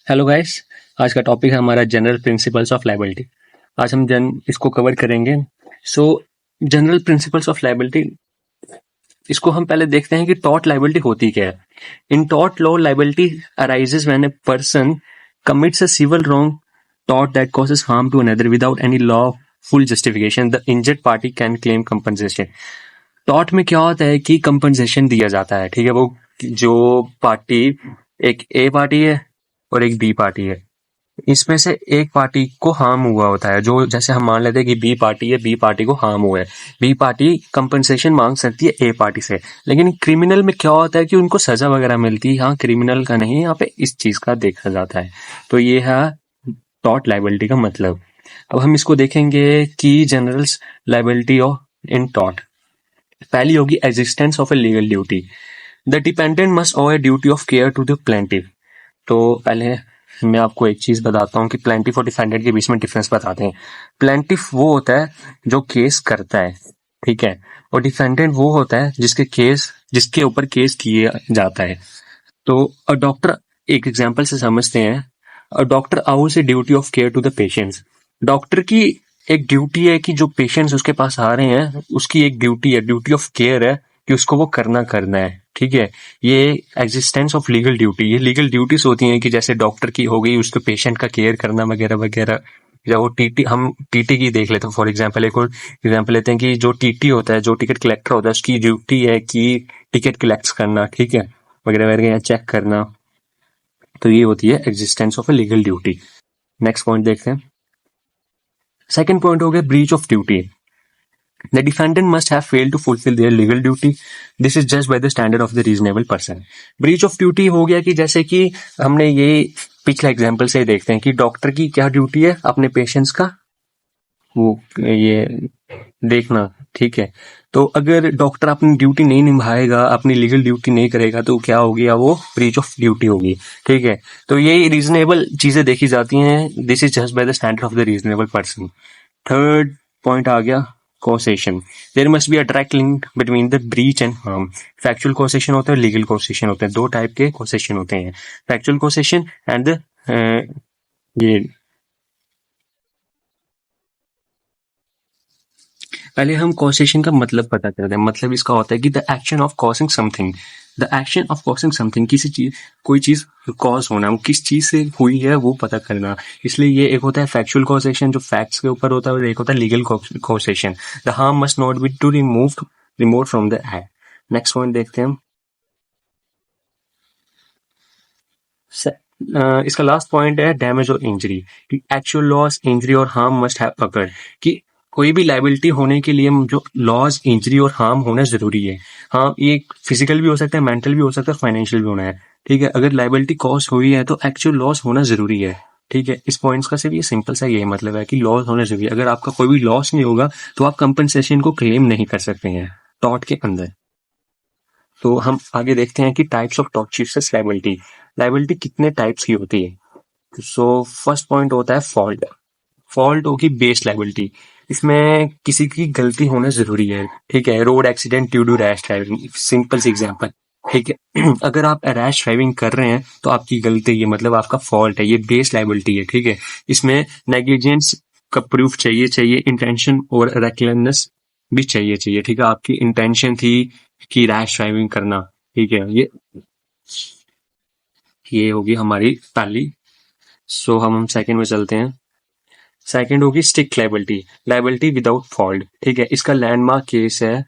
Hello guys. आज का topic है हमारा जनरल प्रिंसिपल्स ऑफ लायबिलिटी। आज हम इसको कवर करेंगे। सो जनरल प्रिंसिपल्स ऑफ लायबिलिटी, इसको हम पहले देखते हैं कि टॉर्ट लायबिलिटी होती क्या है। In tort law, liability arises when a person commits a civil wrong tort that causes harm to another without any lawful justification. The injured party can claim compensation. Tort में क्या होता है कि compensation दिया जाता है, ठीक है। वो जो पार्टी, एक ए पार्टी है और एक बी पार्टी है, इसमें से एक पार्टी को हार्म हुआ होता है। जो जैसे हम मान लेते हैं कि बी पार्टी है, बी पार्टी को हार्म हुआ है, बी पार्टी कंपनसेशन मांग सकती है ए पार्टी से। लेकिन क्रिमिनल में क्या होता है कि उनको सजा वगैरह मिलती है। यहाँ क्रिमिनल का नहीं, यहाँ पे इस चीज का देखा जाता है। तो ये है टॉर्ट लायबिलिटी का मतलब। अब हम इसको देखेंगे कि general liability of in tort. पहली होगी existence of a legal duty. The dependent must owe a duty of care to the plaintiff. तो पहले मैं आपको एक चीज बताता हूँ कि प्लेंटिफ और डिफेंडेंट के बीच में डिफरेंस बताते हैं। प्लेंटिफ वो होता है जो केस करता है, ठीक है, और डिफेंडेंट वो होता है जिसके ऊपर केस किया जाता है। तो अ डॉक्टर, एक एग्जांपल से समझते हैं। A doctor owes a duty of care to the patients. Doctor की एक ड्यूटी है कि जो पेशेंट्स उसके पास आ रहे हैं, उसकी एक ड्यूटी है, ड्यूटी ऑफ केयर है कि उसको वो करना है, ठीक है। ये एग्जिस्टेंस ऑफ लीगल ड्यूटी, ये लीगल ड्यूटीज होती हैं कि जैसे डॉक्टर की हो गई उसके पेशेंट का केयर करना वगैरह वगैरह। या वो टीटी, हम टीटी की देख लेते हैं फॉर एग्जांपल। एक और एग्जांपल लेते हैं कि जो टीटी होता है, जो टिकट कलेक्टर होता है, उसकी ड्यूटी है कि टिकट कलेक्ट करना, ठीक है, वगैरह वगैरह, या चेक करना। तो ये होती है existence of a legal duty. Next point देखते हैं। सेकंड पॉइंट हो गया breach of duty. The defendant must have failed to fulfill their legal duty. This is judged by the standard of the reasonable person. Breach of duty हो गया कि जैसे कि हमने ये पिछला एग्जांपल से देखते हैं कि डॉक्टर की क्या ड्यूटी है, अपने पेशेंट्स का वो ये देखना, ठीक है। तो अगर डॉक्टर अपनी ड्यूटी नहीं निभाएगा, अपनी लीगल ड्यूटी नहीं करेगा, तो क्या हो गया, वो ब्रीच ऑफ ड्यूटी होगी, ठीक है। तो ये रीजनेबल चीजें देखी जाती हैं। This is just by the standard of the reasonable person. Third point आ गया causation. There must be a direct link between the breach and harm. Factual causation होता है, legal causation होता है। दो टाइप के causation होते हैं, factual causation and ये पहले हम कॉसेशन का मतलब पता करते हैं। मतलब इसका होता है कि the action of causing something. The action of causing something, किसी चीज, कोई चीज कॉज होना, वो किस चीज से हुई है वो पता करना। इसलिए ये एक होता है फैक्चुअल कॉजेशन जो फैक्ट्स के ऊपर होता है, और एक होता है legal causation. The harm must not be to remove from the act. Next point देखते हैं हम। इसका लास्ट पॉइंट है डैमेज और इंजरी। एक्चुअल लॉस, इंजरी और हार्म मस्ट हैव अकर्ड। कि कोई भी लाइबिलिटी होने के लिए जो लॉस, इंजरी और हार्म होना जरूरी है। हाँ, ये फिजिकल भी हो सकता है, मेंटल भी हो सकता है, फाइनेंशियल भी होना है, ठीक है। अगर लाइबिलिटी कॉज हुई है तो एक्चुअल लॉस होना जरूरी है, ठीक है। इस पॉइंट्स का सिर्फ ये सिंपल सा यही मतलब है कि लॉस होना जरूरी है। अगर आपका कोई भी लॉस नहीं होगा तो आप कंपनसेशन को क्लेम नहीं कर सकते हैं टॉर्ट के अंदर। तो हम आगे देखते हैं कि types of tortious liability. Liability कितने टाइप्स की होती है। सो फर्स्ट पॉइंट होता है फॉल्ट। फॉल्ट होगी बेस लायबिलिटी। इसमें किसी की गलती होना जरूरी है, ठीक है। Road accident due to rash driving, simple सी एग्जांपल, ठीक है। अगर आप रैश ड्राइविंग कर रहे हैं तो आपकी गलती है, मतलब आपका फॉल्ट है, ये बेस लायबिलिटी है, ठीक है। इसमें नेग्लिजेंस का प्रूफ चाहिए, इंटेंशन और रेकलेसनेस भी चाहिए, ठीक है। आपकी इंटेंशन थी कि रैश ड्राइविंग करना, ठीक है। ये होगी हमारी पहली। सो हम सेकंड में चलते हैं। सेकंड होगी strict liability, liability without fault, ठीक है। इसका लैंडमार्क केस है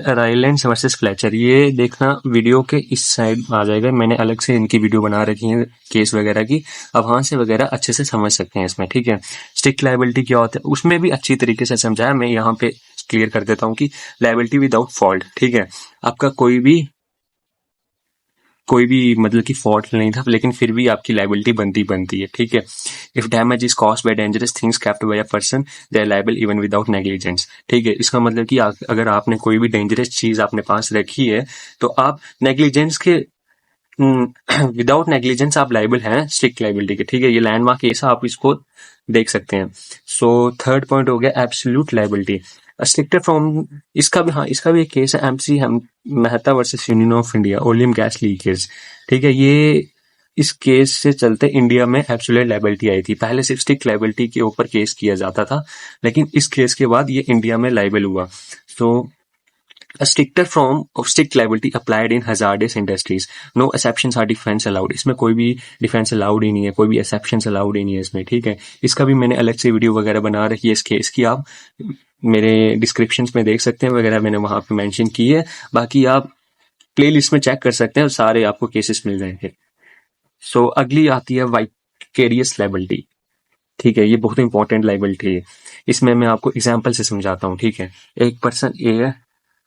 राइलेंस वर्सेस फ्लेचर। ये देखना वीडियो के इस साइड आ जाएगा, मैंने अलग से इनकी वीडियो बना रखी है केस वगैरह की, अब वहां से वगैरह अच्छे से समझ सकते हैं इसमें, ठीक है। स्ट्रिक्ट लायबिलिटी क्या होता है उसमें भी अच्छी तरीके से समझाया, मैं यहाँ पे क्लियर कर देता हूँ कि लायबिलिटी विदाउट फॉल्ट, ठीक है। आपका कोई भी मतलब कि फॉल्ट नहीं था, लेकिन फिर भी आपकी लायबिलिटी बनती है, ठीक है। If damage is caused by dangerous things kept by a person they are liable even without negligence, ठीक है। इसका मतलब कि अगर आपने कोई भी डेंजरस चीज अपने पास रखी है तो आप नेग्लिजेंस के विदाउट नेग्लिजेंस आप लायबल हैं स्ट्रिक्ट लायबिलिटी के, ठीक है। ये लैंडमार्क ऐसा आप इसको देख सकते हैं। सो थर्ड पॉइंट हो गया एब्सोल्यूट लायबिलिटी। स्ट्रिक्टर फ्रॉम, इसका भी एक केस है, एमसी हम Mehta versus union of India, oleum gas leakage, ठीक है। ये इस केस से चलते इंडिया में एब्सोल्यूट लायबिलिटी आई थी। पहले सिर्फ स्ट्रिक्ट लायबिलिटी के ऊपर केस किया जाता था, लेकिन इस केस के बाद ये इंडिया में लायबल हुआ। सो A stricter form of strict liability applied in hazardous industries. No exceptions are defense allowed. इसमें कोई भी डिफेंस अलाउड ही नहीं है, कोई भी एक्सेप्शंस अलाउड ही नहीं है इसमें, ठीक है। इसका भी मैंने अलग से वीडियो वगैरह बना रखी है इस केस की, आप मेरे डिस्क्रिप्शन में देख सकते हैं वगैरह, मैंने वहां पे मेंशन की है। बाकी आप प्ले लिस्ट में चेक कर सकते हैं और सारे आपको केसेस मिल जाएंगे। सो अगली आती है वाइकेरियस लायबिलिटी, ठीक है। ये बहुत इंपॉर्टेंट लायबिलिटी है। इसमें मैं आपको एग्जाम्पल से समझाता हूँ, ठीक है। एक पर्सन ए है,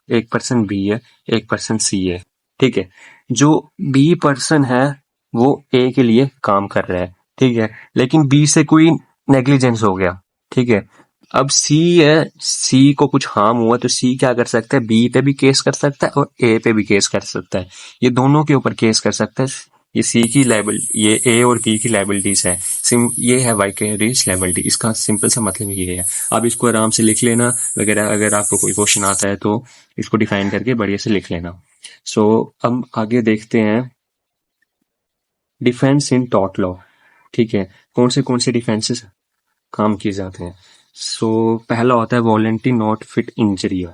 एक पर्सन बी है, एक पर्सन सी है, ठीक है। जो बी पर्सन है वो ए के लिए काम कर रहा है, ठीक है, लेकिन बी से कोई नेग्लिजेंस हो गया, ठीक है। अब सी है, सी को कुछ हार्म हुआ तो सी क्या कर सकता है, बी पे भी केस कर सकता है और ए पे भी केस कर सकता है। ये दोनों के ऊपर केस कर सकता है। ये सी की लायबिल, ये ए और बी की लायबिलिटीज है। ये है वाइकेरियस लायबिलिटी, इसका सिंपल सा मतलब ये है। आप इसको आराम से लिख लेना वगैरह, अगर आपको कोई क्वेश्चन आता है तो इसको डिफाइन करके बढ़िया से लिख लेना। सो अब आगे देखते हैं डिफेंस इन टॉर्ट लॉ, ठीक है। कौन से डिफेंसेस काम किए जाते हैं। सो पहला होता है वॉलंटरी नॉट फिट इंजरी।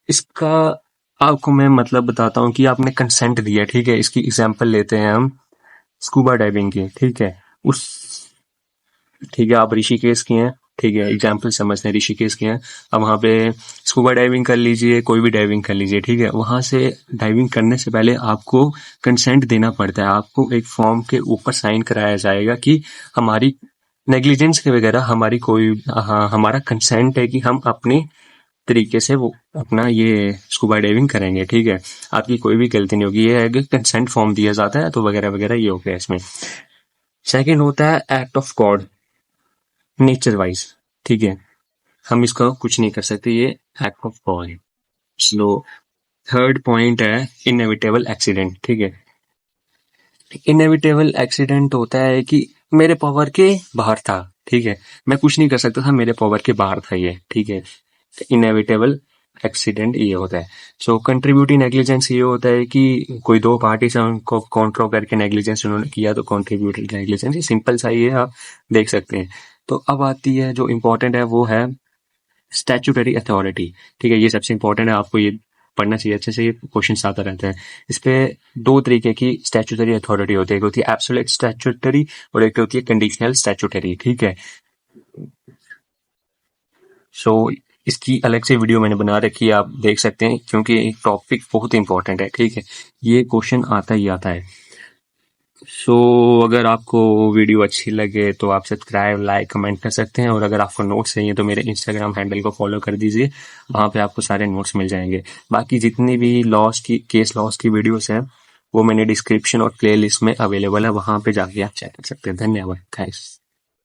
इसका आपको मैं मतलब बताता हूँ कि आपने कंसेंट दिया, ठीक है। इसकी एग्जांपल लेते हैं हम स्कूबा डाइविंग की, ठीक है। उस ठीक है, आप ऋषिकेश की हैं, ठीक है, एग्जाम्पल समझते हैं ऋषिकेश के हैं। अब वहाँ पे स्कूबा डाइविंग कर लीजिए, कोई भी डाइविंग कर लीजिए, ठीक है। वहाँ से डाइविंग करने से पहले आपको कंसेंट देना पड़ता है। आपको एक फॉर्म के ऊपर साइन कराया जाएगा कि हमारी नेग्लिजेंस के वगैरह हमारी कोई हमारा कंसेंट है कि हम अपने तरीके से वो अपना ये स्कूबा डाइविंग करेंगे, ठीक है। आपकी कोई भी गलती नहीं होगी। ये है कि कंसेंट फॉर्म दिया जाता है तो वगैरह वगैरह ये हो गया इसमें। सेकेंड होता है act of God nature wise, ठीक है। हम इसका कुछ नहीं कर सकते, ये एक्ट ऑफ गॉड है। सो थर्ड पॉइंट है इनएविटेबल एक्सीडेंट, ठीक है। इनएविटेबल एक्सीडेंट होता है कि मेरे पावर के बाहर था, ठीक है, मैं कुछ नहीं कर सकता था, मेरे पावर के बाहर था ये, ठीक है। इनएविटेबल एक्सीडेंट ये होता है। सो कंट्रीब्यूटिंग नेग्लिजेंस ये होता है कि कोई दो पार्टी से उनको कॉन्ट्रो करके नेग्लिजेंस उन्होंने किया तो कंट्रीब्यूटिंग नेग्लिजेंस, ये सिंपल सा ही है, आप देख सकते हैं। तो अब आती है जो इम्पोर्टेंट है वो है स्टैट्यूटरी अथॉरिटी, ठीक है। ये सबसे इम्पोर्टेंट है, आपको ये पढ़ना चाहिए अच्छे से, ये क्वेश्चन आता रहता है। इस पे दो तरीके की स्टैट्यूटरी अथॉरिटी होती है, एक होती है एब्सोल्यूट स्टैट्यूटरी और एक होती है कंडीशनल स्टैट्यूटरी, ठीक है। सो इसकी अलग से वीडियो मैंने बना रखी है, आप देख सकते हैं, क्योंकि टॉपिक बहुत इंपॉर्टेंट है, ठीक है। ये क्वेश्चन आता ही आता है। सो अगर आपको वीडियो अच्छी लगे तो आप सब्सक्राइब, लाइक, कमेंट कर सकते हैं। और अगर आपको नोट्स चाहिए तो मेरे इंस्टाग्राम हैंडल को फॉलो कर दीजिए, वहाँ पे आपको सारे नोट्स मिल जाएंगे। बाकी जितनी भी केस लॉस की वीडियोस हैं वो मैंने डिस्क्रिप्शन और प्ले लिस्ट में अवेलेबल है, वहाँ पे जाके आप चेक कर सकते हैं। धन्यवाद गाइस।